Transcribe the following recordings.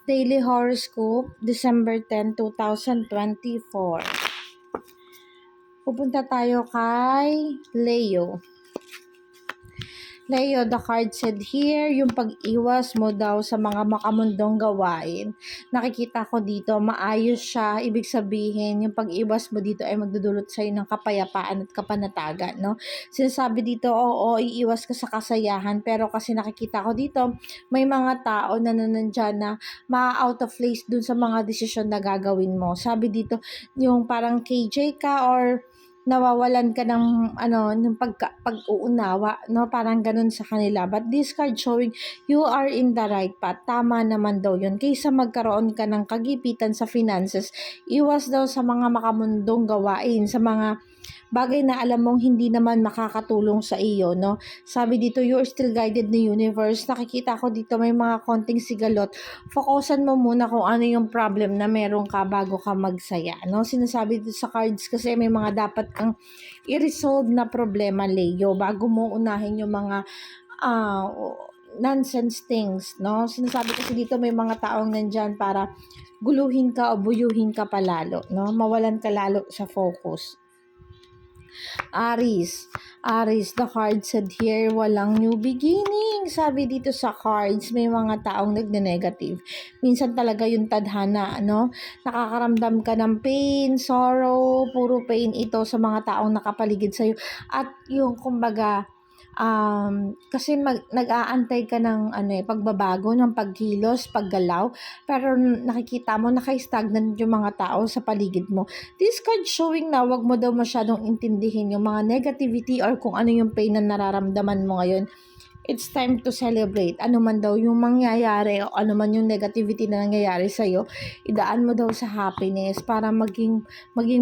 Daily Horoscope, December 10, 2024. Pupunta tayo kay Leo. Leo, the card said here, yung pag-iwas mo daw sa mga makamundong gawain. Nakikita ko dito, maayos siya. Ibig sabihin, yung pag-iwas mo dito ay magdudulot sa'yo ng kapayapaan at kapanatagan, no? Sinasabi dito, oo, iiwas ka sa kasayahan. Pero kasi nakikita ko dito, may mga tao na nandyan na ma-out of place dun sa mga desisyon na gagawin mo. Sabi dito, yung parang KJ ka or nawawalan ka ng ng pag-uunawa, no? Parang ganun sa kanila. But this card showing you are in the right path. Tama naman daw yun. Kaysa magkaroon ka ng kagipitan sa finances, iwas daw sa mga makamundong gawain, sa mga bagay na alam mong hindi naman makakatulong sa iyo, no? Sabi dito, you're still guided ni universe. Nakikita ko dito may mga konting sigalot. Focusan mo muna kung ano yung problem na meron ka bago ka magsaya, no? Sinasabi dito sa cards kasi may mga dapat kang i-resolve na problema, Leo, bago mo unahin yung mga ah, nonsense things, no? Sinasabi kasi dito may mga taong nandyan para guluhin ka o buyuhin ka palalo, no? Mawalan ka lalo sa focus. Aries, the card said here, walang new beginning. Sabi dito sa cards, may mga taong nagne-negative. Minsan talaga yung tadhana, no? Nakakaramdam ka ng pain, sorrow, puro pain ito sa mga taong nakapaligid sa'yo. At yung, kumbaga, kasi nag-aantay ka ng pagbabago, ng pagkilos, paggalaw, pero nakikita mo naka-stagnant yung mga tao sa paligid mo. This card showing na wag mo daw masyadong intindihin yung mga negativity or kung ano yung pain na nararamdaman mo ngayon. It's time to celebrate. Ano man daw yung mangyayari o ano man yung negativity na nangyayari sa'yo, idaan mo daw sa happiness para maging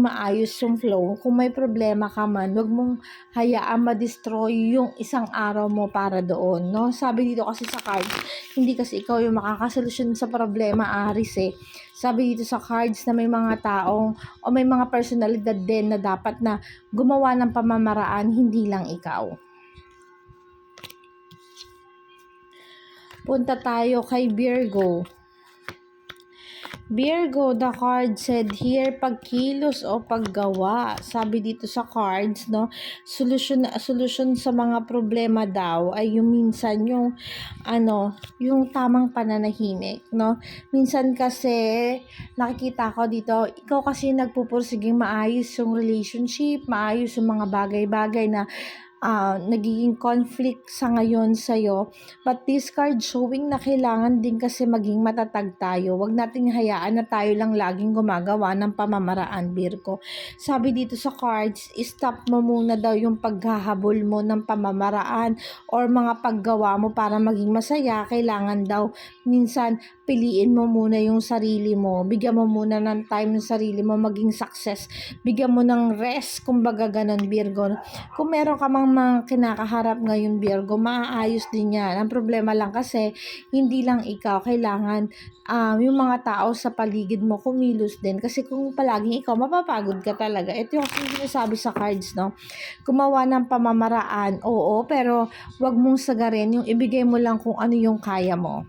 maayos yung flow. Kung may problema ka man, wag mong hayaan ma-destroy yung isang araw mo para doon, no? Sabi dito kasi sa cards, hindi kasi ikaw yung makakasolusyon sa problema, Aris, eh. Sabi dito sa cards na may mga taong o may mga personalidad din na dapat na gumawa ng pamamaraan, hindi lang ikaw. Punta tayo kay Virgo. Virgo, the card said here, pagkilos o paggawa. Sabi dito sa cards, no, solusyon sa mga problema daw ay yung minsan yung yung tamang pananahimik, no? Minsan kasi nakikita ko dito, ikaw kasi nagpupursiging maayos yung relationship, maayos yung mga bagay-bagay na nagiging conflict sa ngayon sa'yo. But this card showing na kailangan din kasi maging matatag tayo. Huwag nating hayaan na tayo lang laging gumagawa ng pamamaraan, Virgo. Sabi dito sa cards, stop mo muna daw yung paghahabol mo ng pamamaraan or mga paggawa mo para maging masaya. Kailangan daw minsan piliin mo muna yung sarili mo. Bigyan mo muna ng time ng sarili mo maging success. Bigyan mo ng rest, kumbaga ganun, Virgo. Kung meron ka mang mga kinakaharap ngayon, Virgo, maaayos din yan. Ang problema lang kasi, hindi lang ikaw, kailangan yung mga tao sa paligid mo kumilos din. Kasi kung palaging ikaw, mapapagod ka talaga. Ito yung sinasabi sa cards, no? Gumawa ng pamamaraan, oo, pero wag mong sagarin, yung ibigay mo lang kung ano yung kaya mo.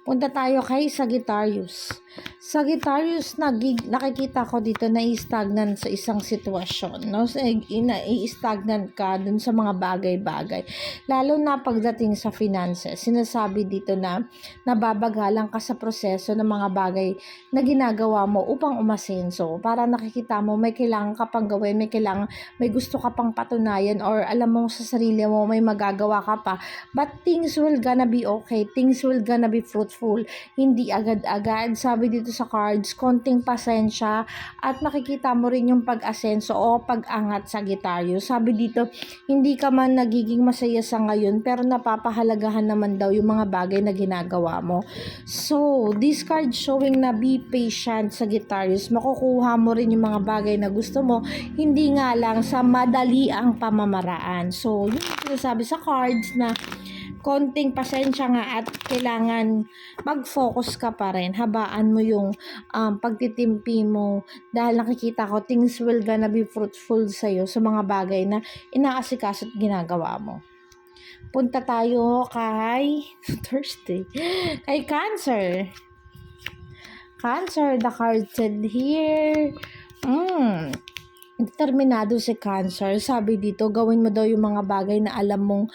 Punta tayo kay Sagittarius. Sagittarius, nakikita ko dito na i-stagnant sa isang sitwasyon, no? I-stagnant ka dun sa mga bagay-bagay. Lalo na pagdating sa finances. Sinasabi dito na nababagalan ka sa proseso ng mga bagay na ginagawa mo upang umasenso. Para nakikita mo may kailangan ka pang gawin, may gusto ka pang patunayan or alam mo sa sarili mo may magagawa ka pa. But things will gonna be okay. Things will gonna be fruitful. Hindi agad-agad. Sabi dito sa cards, konting pasensya at makikita mo rin yung pag-asenso o pag-angat sa Sagittarius. Sabi dito, hindi ka man nagiging masaya sa ngayon pero napapahalagahan naman daw yung mga bagay na ginagawa mo. So, this card showing na be patient sa Sagittarius. Makukuha mo rin yung mga bagay na gusto mo, hindi nga lang sa madali ang pamamaraan. So, yun yung sinasabi sa cards na konting pasensya nga at kailangan mag-focus ka pa rin. Habaan mo yung pagtitimpi mo dahil nakikita ko things will gonna be fruitful sa'yo sa mga bagay na inaasikaso at ginagawa mo. Punta tayo kay Thursday. Kay Cancer. Cancer, the card said here. Determinado si Cancer. Sabi dito, gawin mo daw yung mga bagay na alam mong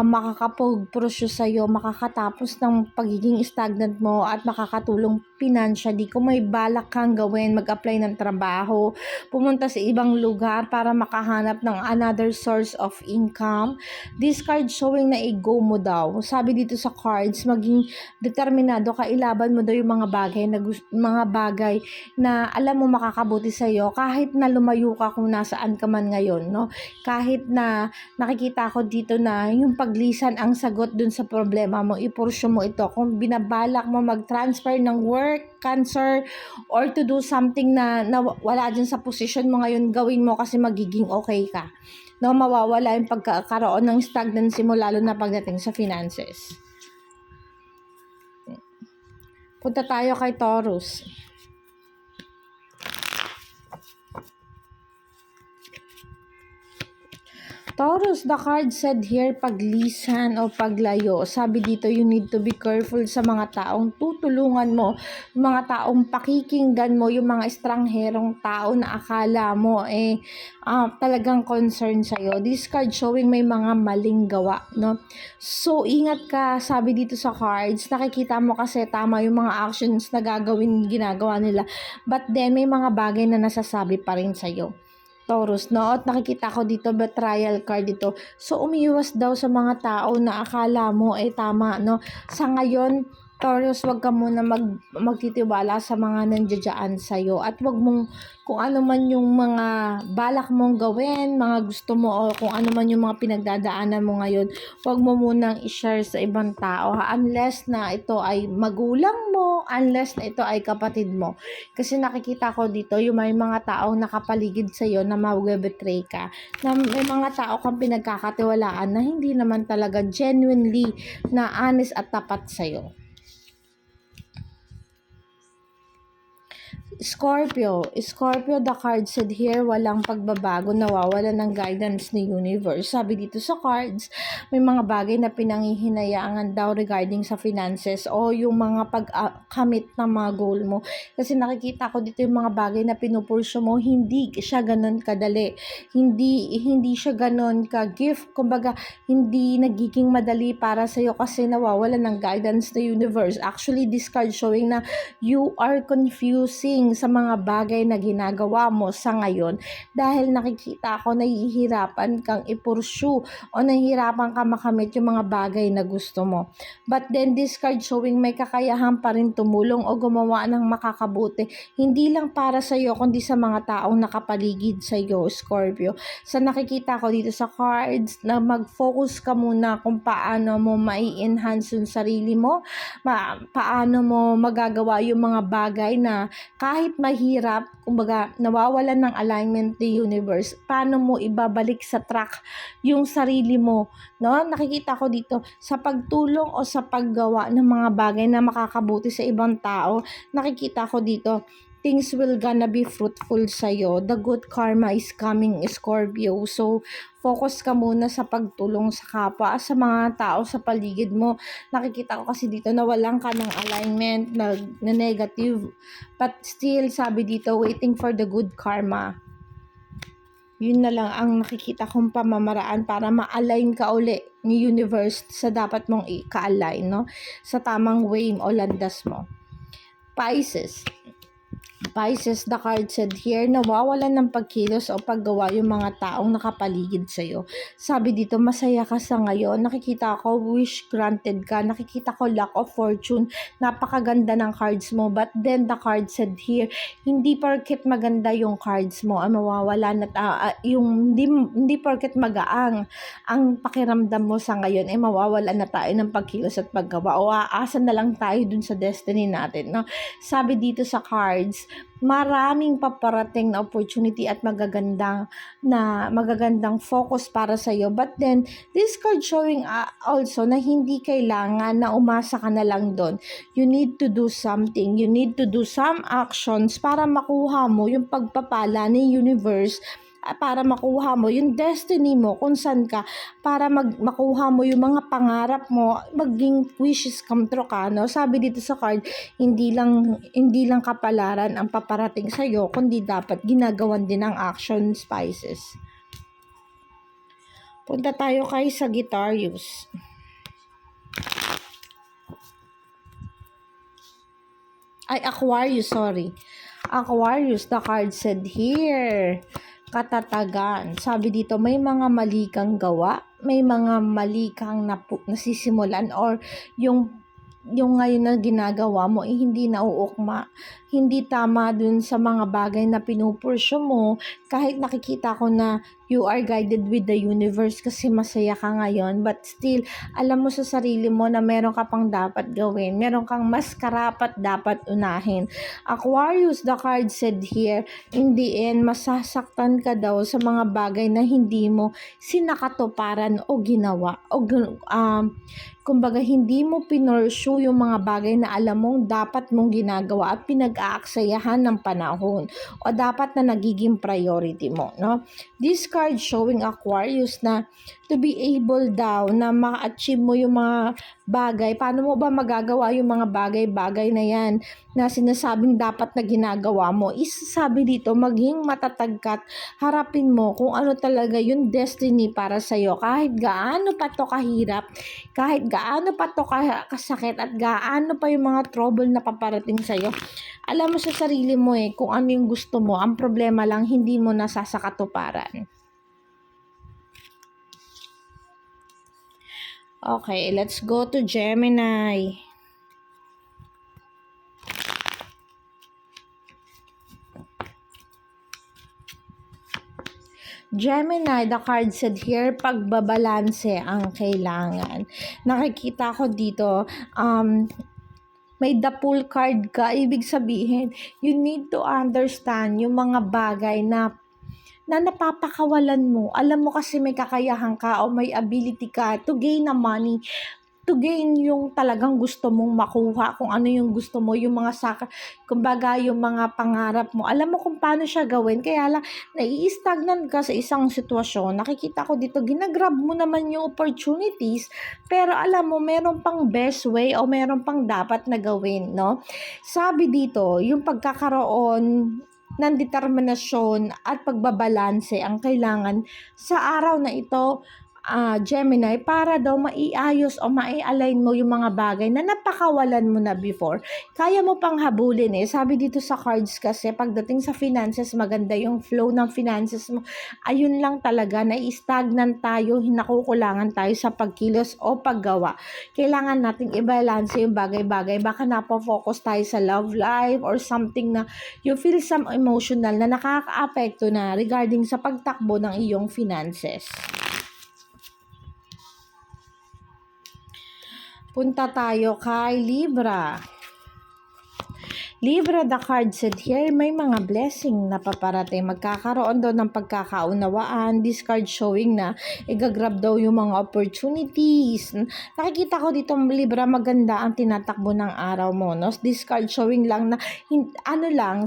makakapag-prosyo sa'yo, makakatapos ng pagiging stagnant mo at makakatulong financially. Kung may balak kang gawin, mag-apply ng trabaho, pumunta sa ibang lugar para makahanap ng another source of income. This card showing na i-go mo daw. Sabi dito sa cards, maging determinado ka, ilaban mo daw yung mga bagay na alam mo makakabuti sa'yo kahit na lumayo ka kung nasaan ka man ngayon, no? Kahit na nakikita ko dito na yung paglisan ang sagot dun sa problema mo, ipursyo mo ito. Kung binabalak mo mag-transfer ng work, Cancer, or to do something na wala dyan sa position mo ngayon, gawin mo kasi magiging okay ka. No, mawawala yung pagkakaroon ng stagnancy mo lalo na pagdating sa finances. Punta tayo kay Taurus. Taurus, the card said here, paglisan o paglayo. Sabi dito, you need to be careful sa mga taong tutulungan mo, mga taong pakikinggan mo, yung mga estrangherong tao na akala mo talagang concern sa'yo. This card showing may mga maling gawa, no? So, ingat ka, sabi dito sa cards, nakikita mo kasi tama yung mga actions na ginagawa nila. But then, may mga bagay na nasasabi pa rin sa'yo. Taurus, no? At nakikita ko dito, betrayal card dito. So, umiiwas daw sa mga tao na akala mo tama, no? Sa ngayon, Taurus, wag ka muna magtitiwala sa mga nandiyan sa'yo at wag mong, kung ano man yung mga balak mong gawin, mga gusto mo o kung ano man yung mga pinagdadaanan mo ngayon, wag mo munang i-share sa ibang tao unless na ito ay magulang mo, unless na ito ay kapatid mo. Kasi nakikita ko dito yung may mga taong nakapaligid sa'yo na mag-betray ka, na may mga tao kang pinagkakatiwalaan na hindi naman talaga genuinely na honest at tapat sa'yo. Scorpio, the card said here, walang pagbabago, nawawala ng guidance ni universe. Sabi dito sa cards, may mga bagay na pinanghihinayangan daw regarding sa finances o yung mga pag-commit ng mga goal mo. Kasi nakikita ko dito yung mga bagay na pinupursyo mo, hindi siya ganun kadali. Hindi siya ganun ka-gift. Kumbaga, hindi nagiging madali para sa'yo kasi nawawala ng guidance ni universe. Actually, this card showing na you are confusing sa mga bagay na ginagawa mo sa ngayon dahil nakikita ko nahihirapan kang ipursue o nahihirapan ka makamit yung mga bagay na gusto mo. But then this card showing may kakayahan pa rin tumulong o gumawa ng makakabuti, hindi lang para sa iyo kundi sa mga taong nakapaligid sa iyo, Scorpio. Sa nakikita ko dito sa cards na mag-focus ka muna kung paano mo mai-enhance yung sarili mo, paano mo magagawa yung mga bagay na kahit mahirap, kumbaga nawawalan ng alignment ni universe, paano mo ibabalik sa track yung sarili mo, no? Nakikita ko dito sa pagtulong o sa paggawa ng mga bagay na makakabuti sa ibang tao. Nakikita ko dito things will gonna be fruitful sa'yo. The good karma is coming, Scorpio. So, focus ka muna sa pagtulong sa kapwa, sa mga tao sa paligid mo. Nakikita ko kasi dito na walang ka ng alignment na negative. But still, sabi dito, waiting for the good karma. Yun na lang ang nakikita kong pamamaraan para ma-align ka uli ni universe sa dapat mong i-align, no? Sa tamang way o landas mo. Pisces, the card said here, nawawalan ng pagkilos o paggawa yung mga taong nakapaligid sa'yo. Sabi dito, masaya ka sa ngayon. Nakikita ko, wish granted ka. Nakikita ko, luck of fortune. Napakaganda ng cards mo. But then, the card said here, hindi porket maganda yung cards mo, mawawalan at yung hindi porket magaang ang pakiramdam mo sa ngayon, mawawalan na tayo ng pagkilos at paggawa. O aasa na lang tayo dun sa destiny natin, no? Sabi dito sa cards, maraming paparating na opportunity at magagandang focus para sa iyo. But then this card showing also na hindi kailangan na umasa ka na lang doon. You need to do something. You need to do some actions para makuha mo yung pagpapala ni universe para makuha mo yung destiny mo, kung saan ka, para makuha mo yung mga pangarap mo, maging wishes come true ka, no? Sabi dito sa card, hindi lang kapalaran ang paparating sa iyo, kundi dapat ginagawan din ng action spices. Punta tayo kay Sagittarius. Aquarius, sorry. Aquarius, the card said here, katatagan. Sabi dito, may mga mali kang gawa, may mga mali kang nasisimulan, or yung ngayon na ginagawa mo hindi nauukma, hindi tama dun sa mga bagay na pinupursyo mo, kahit nakikita ko na you are guided with the universe kasi masaya ka ngayon, but still, alam mo sa sarili mo na meron ka pang dapat gawin, meron kang mas karapat dapat unahin. Aquarius, the card said here, in the end, masasaktan ka daw sa mga bagay na hindi mo sinakatuparan o ginawa, o kumbaga hindi mo pinursue yung mga bagay na alam mong dapat mong ginagawa at pinag-aaksayahan ng panahon o dapat na nagiging priority mo, no? This card showing Aquarius na to be able daw na ma-achieve mo yung mga bagay. Paano mo ba magagawa yung mga bagay-bagay na yan na sinasabing dapat na ginagawa mo? Isasabi dito, maging matatag ka at harapin mo kung ano talaga yung destiny para sa'yo. Kahit gaano pa to kahirap, kahit gaano pa to kasakit, at gaano pa yung mga trouble na paparating sa'yo. Alam mo sa sarili mo kung ano yung gusto mo. Ang problema lang, hindi mo nasasakatuparan. Okay, let's go to Gemini. Gemini, the card said here, pagbabalanse ang kailangan. Nakikita ko dito, may the Fool card ka, ibig sabihin, you need to understand yung mga bagay na napapakawalan mo. Alam mo kasi may kakayahan ka o may ability ka to gain na money, to gain yung talagang gusto mong makuha, kung ano yung gusto mo, yung mga kumbaga yung mga pangarap mo. Alam mo kung paano siya gawin, kaya lang nai-stagnant ka sa isang sitwasyon. Nakikita ko dito, ginagrab mo naman yung opportunities, pero alam mo, meron pang best way o meron pang dapat na gawin, no? Sabi dito, yung pagkakaroon ng determinasyon at pagbabalanse ang kailangan sa araw na ito, Gemini, para daw maiayos o mai-align mo yung mga bagay na napakawalan mo na before. Kaya mo pang habulin Sabi dito sa cards kasi, pagdating sa finances, maganda yung flow ng finances mo. Ayun lang talaga, na-stagnant tayo, nakukulangan tayo sa pagkilos o paggawa. Kailangan nating i-balance yung bagay-bagay. Baka napo-focus tayo sa love life or something na you feel some emotional na nakaka-apekto na regarding sa pagtakbo ng iyong finances. Punta tayo kay Libra. Libra, the card said here, may mga blessing na paparating. Magkakaroon daw ng pagkakaunawaan. This card showing na igagrab daw yung mga opportunities. Nakikita ko dito, Libra, maganda ang tinatakbo ng araw mo, no? This card showing lang na,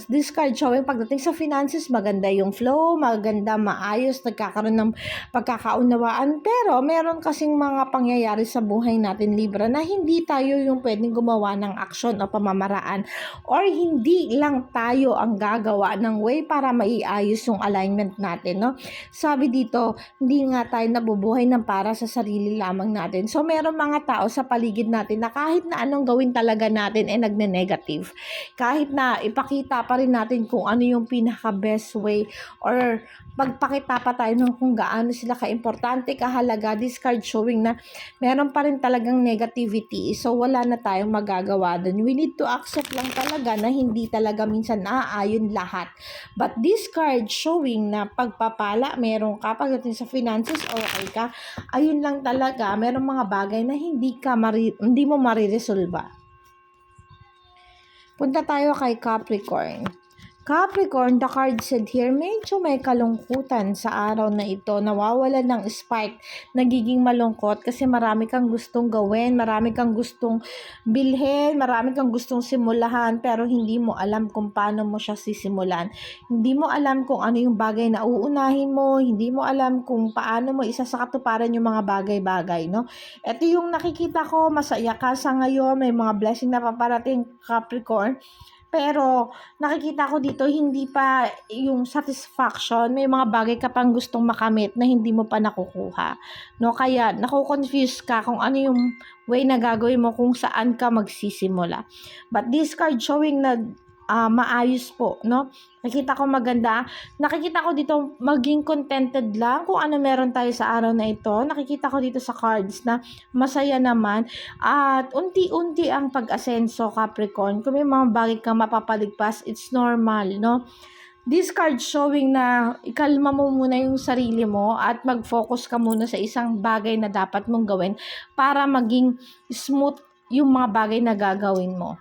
this card showing pagdating sa finances, maganda yung flow, maganda, maayos, nagkakaroon ng pagkakaunawaan. Pero meron kasing mga pangyayari sa buhay natin, Libra, na hindi tayo yung pwedeng gumawa ng aksyon o pamamaraan, or hindi lang tayo ang gagawa ng way para maiayos yung alignment natin, no? Sabi dito, hindi nga tayo nabubuhay ng para sa sarili lamang natin. So, meron mga tao sa paligid natin na kahit na anong gawin talaga natin nagne-negative. Kahit na ipakita pa rin natin kung ano yung pinaka-best way, or magpakita pa tayo ng kung gaano sila ka-importante, kahalaga, this card showing na meron pa rin talagang negativity. So, wala na tayong magagawa dun. We need to accept lang talaga na hindi talaga minsan naaayon lahat. But this card showing na pagpapala, meron ka pagdating sa finances, okay ka. Ayun lang talaga, meron mga bagay na hindi mo mariresolba. Punta tayo kay Capricorn. Capricorn, the card said here, medyo may kalungkutan sa araw na ito. Nawawalan ng spark, nagiging malungkot kasi marami kang gustong gawin, marami kang gustong bilhin, marami kang gustong simulahan, pero hindi mo alam kung paano mo siya sisimulan. Hindi mo alam kung ano yung bagay na uunahin mo, hindi mo alam kung paano mo isa sa katuparan yung mga bagay-bagay, no? Ito yung nakikita ko, masaya ka sa ngayon, may mga blessing na paparating, Capricorn. Pero nakikita ko dito hindi pa yung satisfaction, may mga bagay ka pang gustong makamit na hindi mo pa nakukuha, 'no? Kaya nako-confuse ka kung ano yung way na gagawin mo kung saan ka magsisimula. But this card showing na, maayos po, 'no? Nakikita ko maganda. Nakikita ko dito maging contented lang kung ano meron tayo sa araw na ito. Nakikita ko dito sa cards na masaya naman at unti-unti ang pag-asenso, Capricorn. Kung may mga bagay kang mapapaligpas, it's normal, no? This card showing na ikalma mo muna yung sarili mo at mag-focus ka muna sa isang bagay na dapat mong gawin para maging smooth yung mga bagay na gagawin mo.